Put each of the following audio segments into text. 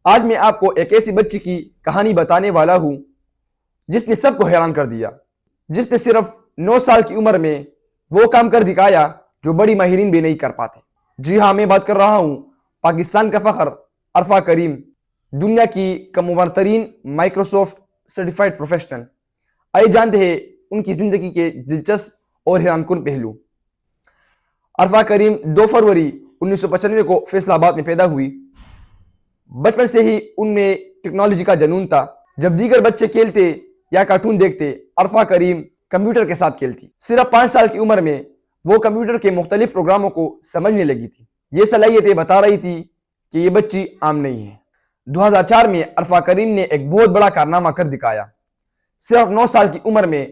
آج میں آپ کو ایک ایسی بچی کی کہانی بتانے والا ہوں جس نے سب کو حیران کر دیا، جس نے صرف 9 سال کی عمر میں وہ کام کر دکھایا جو بڑی ماہرین بھی نہیں کر پاتے۔ جی ہاں، میں بات کر رہا ہوں پاکستان کا فخر عرفہ کریم، دنیا کی کم عمر ترین مائکروسافٹ سرٹیفائیڈ پروفیشنل۔ آئیے جانتے ہیں ان کی زندگی کے دلچسپ اور حیران کن پہلو۔ عرفہ کریم 2 فروری 1995 کو فیصل آباد میں پیدا ہوئی۔ بچپن سے ہی ان میں ٹیکنالوجی کا جنون تھا۔ جب دیگر بچے کھیلتے یا کارٹون دیکھتے، عرفہ کریم کمپیوٹر کے ساتھ کھیلتی۔ صرف 5 سال کی عمر میں وہ کمپیوٹر کے مختلف پروگراموں کو سمجھنے لگی تھی۔ یہ صلاحیتیں بتا رہی تھی کہ یہ بچی عام نہیں ہے۔ 2004 میں عرفہ کریم نے ایک بہت بڑا کارنامہ کر دکھایا۔ صرف 9 سال کی عمر میں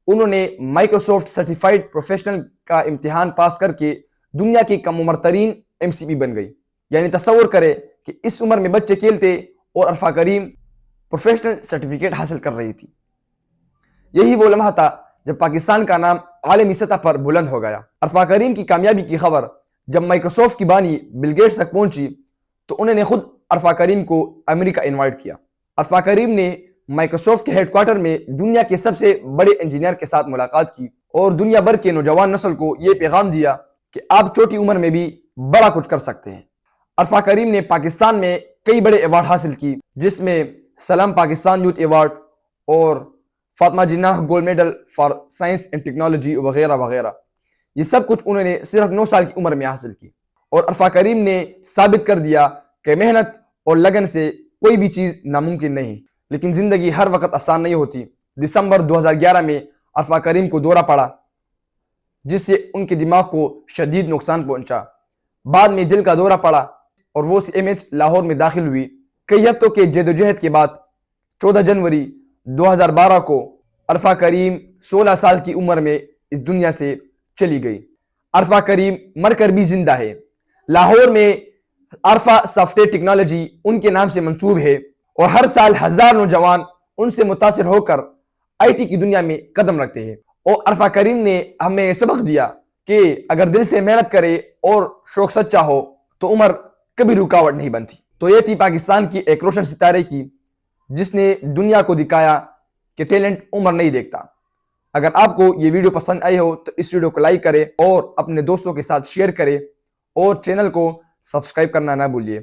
انہوں نے مائکروسافٹ سرٹیفائیڈ پروفیشنل کا امتحان پاس کر کے دنیا کی کم عمر ترین MCP بن گئی۔ یعنی تصور کرے کہ اس عمر میں بچے کھیلتے اور عرفہ کریم پروفیشنل سرٹیفکیٹ حاصل کر رہی تھی۔ یہی وہ لمحہ تھا جب پاکستان کا نام عالمی سطح پر بلند ہو گیا۔ عرفہ کریم کی کامیابی کی خبر جب مائکروسافٹ کی بانی بل گیٹس تک پہنچی تو انہوں نے خود عرفہ کریم کو امریکہ انوائٹ کیا۔ عرفہ کریم نے مائکروسافٹ کے ہیڈ کوارٹر میں دنیا کے سب سے بڑے انجینئر کے ساتھ ملاقات کی اور دنیا بھر کے نوجوان نسل کو یہ پیغام دیا کہ آپ چھوٹی عمر میں بھی بڑا کچھ کر سکتے ہیں۔ عرفہ کریم نے پاکستان میں کئی بڑے ایوارڈ حاصل کی، جس میں سلام پاکستان یوتھ ایوارڈ اور Fatima Jinnah gold medal for science and technology وغیرہ وغیرہ۔ یہ سب کچھ انہوں نے صرف 9 سال کی عمر میں حاصل کی، اور عرفہ کریم نے ثابت کر دیا کہ محنت اور لگن سے کوئی بھی چیز ناممکن نہیں۔ لیکن زندگی ہر وقت آسان نہیں ہوتی۔ دسمبر 2011 میں عرفہ کریم کو دورہ پڑا، جس سے ان کے دماغ کو شدید نقصان پہنچا۔ بعد میں دل کا دورہ پڑا اور وہ CMH لاہور میں داخل ہوئی۔ کئی ہفتوں کے جد و جہد کے بعد 14 جنوری 2012 کو عرفہ کریم 16 سال کی عمر میں اس دنیا سے چلی گئی۔ عرفہ کریم مر کر بھی زندہ ہے۔ لاہور میں عرفہ سافٹ ویئر ٹیکنالوجی ان کے نام سے منسوب ہے، اور ہر سال ہزار نوجوان ان سے متاثر ہو کر IT کی دنیا میں قدم رکھتے ہیں۔ اور عرفہ کریم نے ہمیں سبق دیا کہ اگر دل سے محنت کرے اور شوق سچا ہو تو عمر کبھی رکاوٹ نہیں بنتی۔ تو یہ تھی پاکستان کی ایک روشن ستارے کی، جس نے دنیا کو دکھایا کہ ٹیلنٹ عمر نہیں دیکھتا۔ اگر آپ کو یہ ویڈیو پسند آئی ہو تو اس ویڈیو کو لائک کریں اور اپنے دوستوں کے ساتھ شیئر کریں، اور چینل کو سبسکرائب کرنا نہ بھولیے۔